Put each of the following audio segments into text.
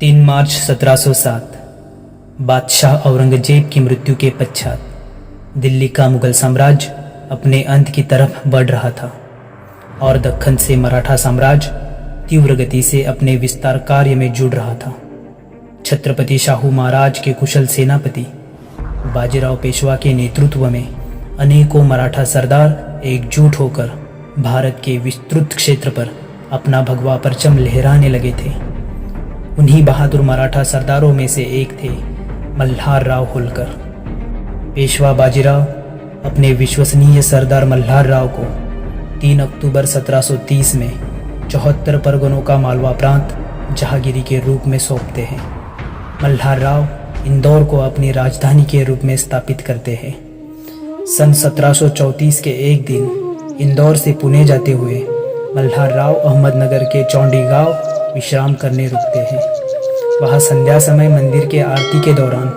3 मार्च 1707 बादशाह औरंगजेब की मृत्यु के पश्चात दिल्ली का मुगल साम्राज्य अपने अंत की तरफ बढ़ रहा था और दक्कन से मराठा साम्राज्य तीव्र गति से अपने विस्तार कार्य में जुड़ रहा था। छत्रपति शाहू महाराज के कुशल सेनापति बाजीराव पेशवा के नेतृत्व में अनेकों मराठा सरदार एकजुट होकर भारत के विस्तृत क्षेत्र पर अपना भगवा परचम लहराने लगे थे। उन्हीं बहादुर मराठा सरदारों में से एक थे मल्हार राव होलकर। पेशवा बाजीराव अपने विश्वसनीय सरदार मल्हार राव को 3 अक्टूबर 1730 में 74 परगनों का मालवा प्रांत जहांगीरी के रूप में सौंपते हैं। मल्हार राव इंदौर को अपनी राजधानी के रूप में स्थापित करते हैं। सन 1734 के एक दिन इंदौर से पुणे जाते हुए मल्हार राव अहमदनगर के चौंडी गांव विश्राम करने रुकते हैं। वहाँ संध्या समय मंदिर के आरती के दौरान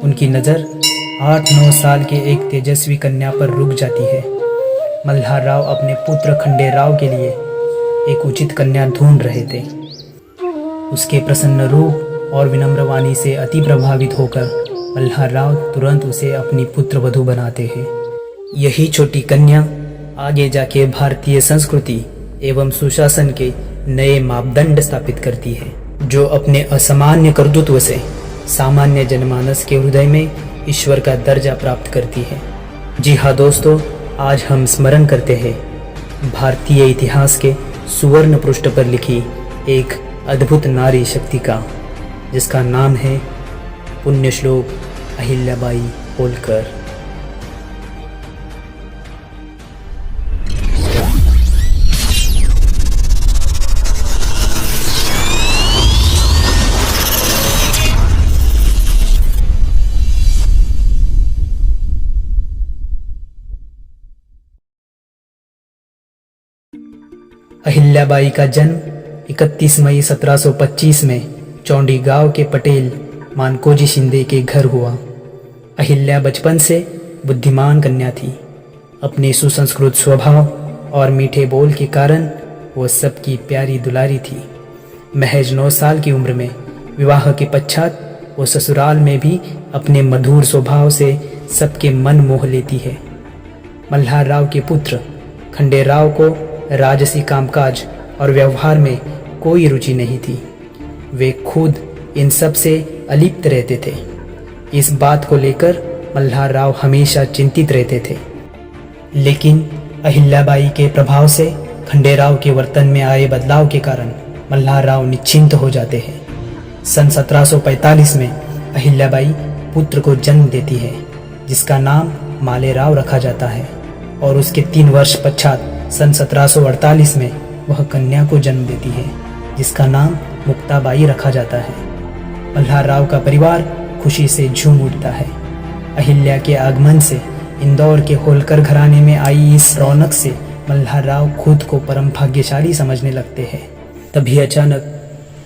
उनकी नज़र 8-9 साल के एक तेजस्वी कन्या पर रुक जाती है। मल्हार राव अपने पुत्र खंडे राव के लिए एक उचित कन्या ढूंढ रहे थे। उसके प्रसन्न रूप और विनम्र वाणी से अति प्रभावित होकर मल्हार राव तुरंत उसे अपनी पुत्र वधू बनाते हैं। यही छोटी कन्या आगे जाके भारतीय संस्कृति एवं सुशासन के नए मापदंड स्थापित करती है, जो अपने असामान्य कर्तृत्व से सामान्य जनमानस के हृदय में ईश्वर का दर्जा प्राप्त करती है। जी हाँ दोस्तों, आज हम स्मरण करते हैं भारतीय इतिहास के सुवर्ण पृष्ठ पर लिखी एक अद्भुत नारी शक्ति का, जिसका नाम है पुण्यश्लोक अहिल्याबाई होलकर। अहिल्याबाई का जन्म 31 मई 1725 में चौंडी गांव के पटेल मानकोजी शिंदे के घर हुआ। अहिल्या बचपन से बुद्धिमान कन्या थी। अपने सुसंस्कृत स्वभाव और मीठे बोल के कारण वो सबकी प्यारी दुलारी थी। महज 9 साल की उम्र में विवाह के पश्चात वो ससुराल में भी अपने मधुर स्वभाव से सबके मन मोह लेती है। मल्हार राव के पुत्र खंडे राव को राजसी कामकाज और व्यवहार में कोई रुचि नहीं थी। वे खुद इन सब से अलिप्त रहते थे। इस बात को लेकर मल्हार राव हमेशा चिंतित रहते थे। लेकिन अहिल्याबाई के प्रभाव से खंडे राव के वर्तन में आए बदलाव के कारण मल्हार राव निश्चिंत हो जाते हैं। सन 1745 में अहिल्याबाई पुत्र को जन्म देती है, जिसका नाम मालेराव रखा जाता है, और उसके 3 वर्ष पश्चात सन 1748 में वह कन्या को जन्म देती है, जिसका नाम मुक्ताबाई रखा जाता है। मल्हार राव का परिवार खुशी से झूम उठता है। अहिल्या के आगमन से इंदौर के होलकर घराने में आई इस रौनक से मल्हार राव खुद को परम भाग्यशाली समझने लगते हैं। तभी अचानक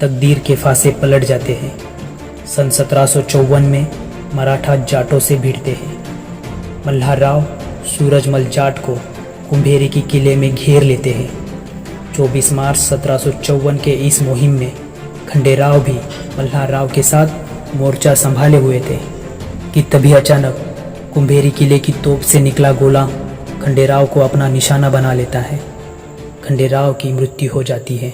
तकदीर के फांसे पलट जाते हैं। सन 1754 में मराठा जाटों से भिड़ते हैं। मल्हार राव सूरजमल जाट को कुंभेरी की किले में घेर लेते हैं। 24 मार्च 1754 के इस मुहिम में खंडे राव भी मल्हार राव के साथ मोर्चा संभाले हुए थे कि तभी अचानक कुंभेरी किले की तोप से निकला गोला खंडे राव को अपना निशाना बना लेता है। खंडे राव की मृत्यु हो जाती है।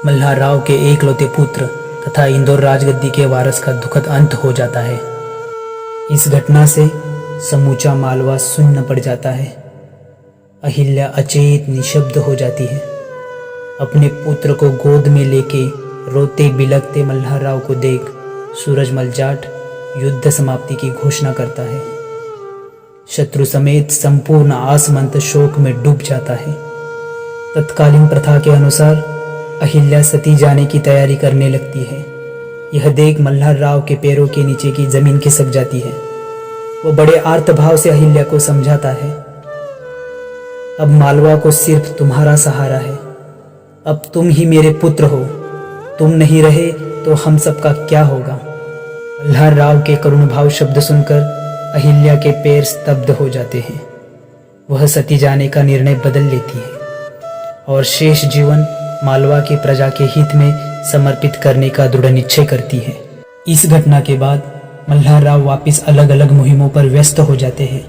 मल्हार राव के एकलौते पुत्र तथा इंदौर राजगद्दी के वारस का दुखद अंत हो जाता है। इस घटना से समूचा मालवा सुन्न पड़ जाता है। अहिल्या अचेत निशब्द हो जाती है। अपने पुत्र को गोद में लेके रोते बिलखते मल्हार राव को देख सूरजमल जाट युद्ध समाप्ति की घोषणा करता है। शत्रु समेत संपूर्ण आसमंत शोक में डूब जाता है। तत्कालीन प्रथा के अनुसार अहिल्या सती जाने की तैयारी करने लगती है। यह देख मल्हार राव के पैरों के नीचे की जमीन खिसक जाती है। वो बड़े आर्त भाव से अहिल्या को समझाता है, अब मालवा को सिर्फ तुम्हारा सहारा है। अब तुम ही मेरे पुत्र हो। तुम नहीं रहे तो हम सबका क्या होगा। मल्हार राव के करुण भाव शब्द सुनकर अहिल्या के पैर स्तब्ध हो जाते हैं। वह सती जाने का निर्णय बदल लेती है और शेष जीवन मालवा की प्रजा के हित में समर्पित करने का दृढ़ निश्चय करती है। इस घटना के बाद मल्हार राव वापिस अलग अलग मुहिमों पर व्यस्त हो जाते हैं।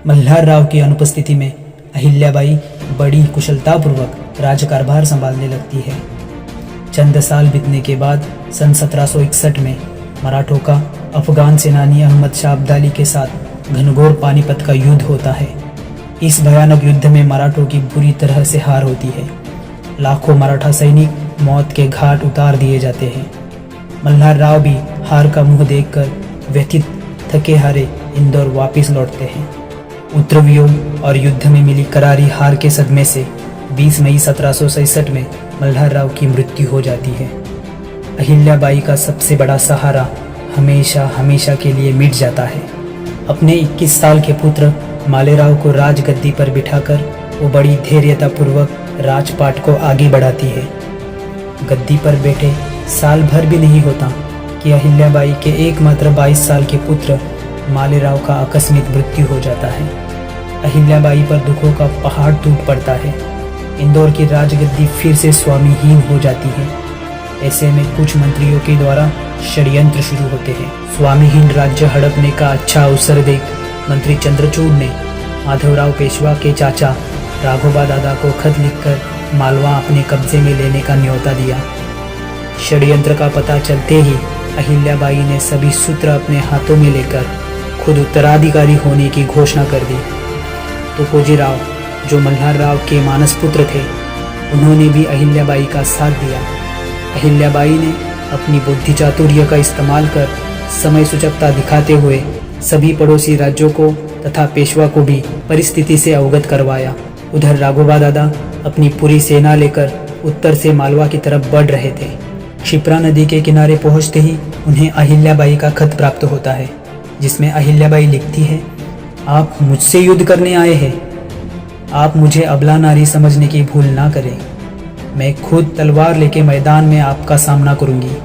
मल्हार राव की अनुपस्थिति में अहिल्याबाई बड़ी कुशलतापूर्वक राजकारभार संभालने लगती है। चंद साल बीतने के बाद सन 1761 में मराठों का अफगान सेनानी अहमद शाह अब्दाली के साथ घनघोर पानीपत का युद्ध होता है। इस भयानक युद्ध में मराठों की बुरी तरह से हार होती है। लाखों मराठा सैनिक मौत के घाट उतार दिए जाते हैं। मल्हार राव भी हार का मुंह देखकर व्यथित थके हारे इंदौर वापस लौटते हैं। उत्तरव्यूह और युद्ध में मिली करारी हार के सदमे से 20 मई 1767 में मल्हार राव की मृत्यु हो जाती है। अहिल्याबाई का सबसे बड़ा सहारा हमेशा हमेशा के लिए मिट जाता है। अपने 21 साल के पुत्र मालेराव को राजगद्दी पर बिठाकर वो बड़ी धैर्यतापूर्वक राजपाट को आगे बढ़ाती है। गद्दी पर बैठे साल भर भी नहीं होता कि अहिल्याबाई के एकमात्र 22 साल के पुत्र मालेराव का आकस्मिक मृत्यु हो जाता है। अहिल्याबाई पर दुखों का पहाड़ टूट पड़ता है। इंदौर की राजगद्दी फिर से स्वामीहीन हो जाती है। ऐसे में कुछ मंत्रियों के द्वारा षड्यंत्र शुरू होते हैं। स्वामीहीन राज्य हड़पने का अच्छा अवसर देख मंत्री चंद्रचूड़ ने माधवराव पेशवा के चाचा राघोबा दादा को खत लिखकर मालवा अपने कब्जे में लेने का न्योता दिया। षड्यंत्र का पता चलते ही अहिल्याबाई ने सभी सूत्र अपने हाथों में लेकर खुद उत्तराधिकारी होने की घोषणा कर दी। तुकोजी राव, जो मल्हार राव के मानस पुत्र थे, उन्होंने भी अहिल्याबाई का साथ दिया। अहिल्याबाई ने अपनी बुद्धि चातुर्य का इस्तेमाल कर समय सूचकता दिखाते हुए सभी पड़ोसी राज्यों को तथा पेशवा को भी परिस्थिति से अवगत करवाया। उधर राघोबा दादा अपनी पूरी सेना लेकर उत्तर से मालवा की तरफ बढ़ रहे थे। क्षिप्रा नदी के किनारे पहुंचते ही उन्हें अहिल्याबाई का खत प्राप्त होता है, जिसमें अहिल्याबाई लिखती है, आप मुझसे युद्ध करने आए हैं। आप मुझे अबला नारी समझने की भूल ना करें। मैं खुद तलवार लेके मैदान में आपका सामना करूंगी।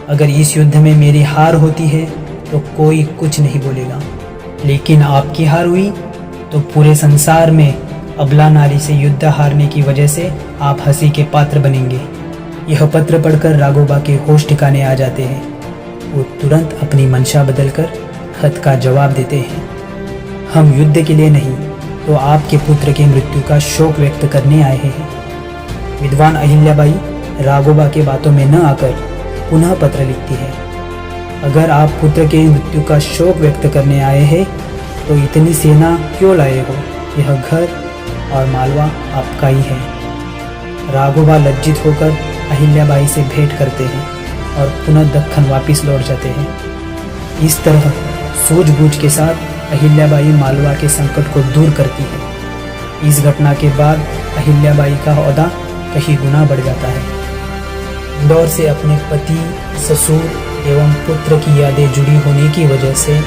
अगर इस युद्ध में मेरी हार होती है तो कोई कुछ नहीं बोलेगा, लेकिन आपकी हार हुई तो पूरे संसार में अबला नारी से युद्ध हारने की वजह से आप हंसी के पात्र बनेंगे। यह पत्र पढ़कर राघोबा के होश ठिकाने आ जाते हैं। वो तुरंत अपनी मंशा बदलकर खत का जवाब देते हैं, हम युद्ध के लिए नहीं तो आपके पुत्र की मृत्यु का शोक व्यक्त करने आए हैं। विद्वान अहिल्याबाई राघोबा के बातों में न आकर पुनः पत्र लिखती है, अगर आप पुत्र के मृत्यु का शोक व्यक्त करने आए हैं तो इतनी सेना क्यों लाए हो? यह घर और मालवा आपका ही है। राघोबा लज्जित होकर अहिल्याबाई से भेंट करते हैं और पुनः दक्खन वापस लौट जाते हैं। इस तरह सूझबूझ के साथ अहिल्याबाई मालवा के संकट को दूर करती है। इस घटना के बाद अहिल्याबाई का ओहदा कहीं गुना बढ़ जाता है। इंदौर से अपने पति, ससुर एवं पुत्र की यादें जुड़ी होने की वजह से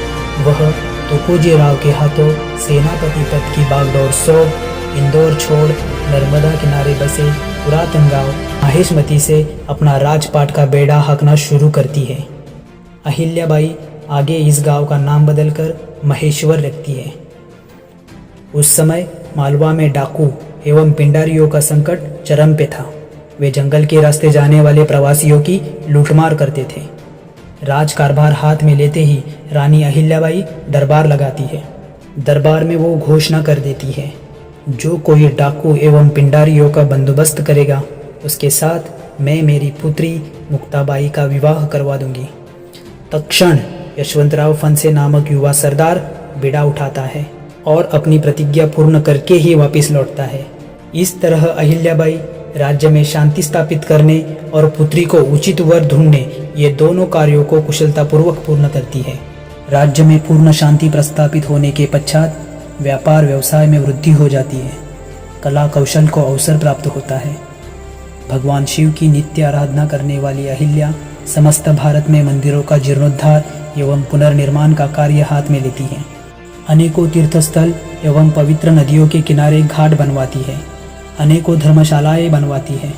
वह तुकोजी राव के हाथों सेनापति पद की बागडोर सौंप इंदौर छोड़ नर्मदा किनारे बसे पुरातन गांव माहेशमती से अपना राजपाट का बेड़ा हाँकना शुरू करती है। अहिल्याबाई आगे इस गांव का नाम बदलकर महेश्वर रखती है। उस समय मालवा में डाकू एवं पिंडारियों का संकट चरम पे था। वे जंगल के रास्ते जाने वाले प्रवासियों की लूटमार करते थे। राज कारभार हाथ में लेते ही रानी अहिल्याबाई दरबार लगाती है। दरबार में वो घोषणा कर देती है, जो कोई डाकू एवं पिंडारियों का बंदोबस्त करेगा उसके साथ मैं मेरी पुत्री मुक्ताबाई का विवाह करवा दूंगी। तत्क्षण यशवंतराव फनसे नामक युवा सरदार बेड़ा उठाता है और अपनी प्रतिज्ञा पूर्ण करके ही वापस लौटता है। इस तरह अहिल्याबाई राज्य में शांति स्थापित करने और पुत्री को उचित वर ढूंढने ये दोनों कार्यों को कुशलतापूर्वक पूर्ण करती है। राज्य में पूर्ण शांति प्रस्थापित होने के पश्चात व्यापार व्यवसाय में वृद्धि हो जाती है। कला कौशल को अवसर प्राप्त होता है। भगवान शिव की नित्य आराधना करने वाली अहिल्या समस्त भारत में मंदिरों का जीर्णोद्धार एवं पुनर्निर्माण का कार्य हाथ में लेती है। अनेकों तीर्थस्थल एवं पवित्र नदियों के किनारे घाट बनवाती है। अनेकों धर्मशालाएं बनवाती है।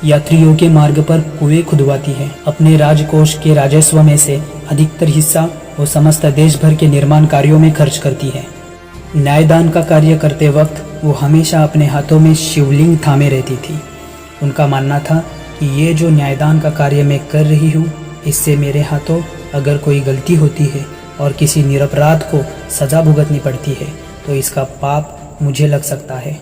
यात्रियों के मार्ग पर कुएं खुदवाती है। अपने राजकोष के राजस्व में से अधिकतर हिस्सा वो समस्त देश भर के निर्माण कार्यों में खर्च करती है। न्यायदान का कार्य करते वक्त वो हमेशा अपने हाथों में शिवलिंग थामे रहती थी। उनका मानना था ये जो न्यायदान का कार्य मैं कर रही हूँ, इससे मेरे हाथों अगर कोई गलती होती है और किसी निरपराध को सज़ा भुगतनी पड़ती है तो इसका पाप मुझे लग सकता है।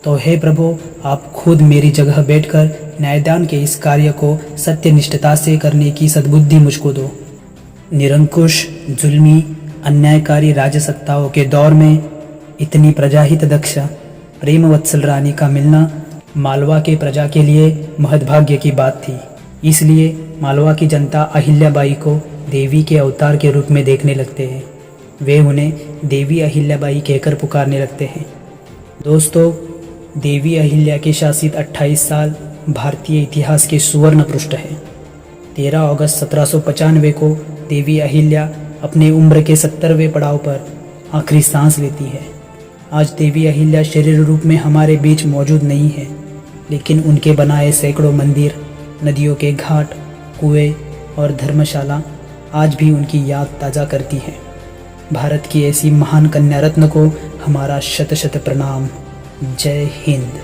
तो हे प्रभु, आप खुद मेरी जगह बैठकर न्यायदान के इस कार्य को सत्यनिष्ठता से करने की सद्बुद्धि मुझको दो। निरंकुश, जुल्मी, अन्यायकारी राजसत्ताओं के दौर में इतनी प्रजाहित दक्ष प्रेम वत्सल रानी का मिलना मालवा के प्रजा के लिए महद्भाग्य की बात थी। इसलिए मालवा की जनता अहिल्याबाई को देवी के अवतार के रूप में देखने लगते हैं। वे उन्हें देवी अहिल्याबाई कहकर पुकारने लगते हैं। दोस्तों, देवी अहिल्या के शासित 28 साल भारतीय इतिहास के सुवर्ण पृष्ठ है। 13 अगस्त 1795 को देवी अहिल्या अपने उम्र के 70वें पड़ाव पर आखिरी सांस लेती है। आज देवी अहिल्या शरीर रूप में हमारे बीच मौजूद नहीं है, लेकिन उनके बनाए सैकड़ों मंदिर, नदियों के घाट, कुएं और धर्मशाला आज भी उनकी याद ताज़ा करती हैं। भारत की ऐसी महान कन्या रत्न को हमारा शत शत प्रणाम। जय हिंद।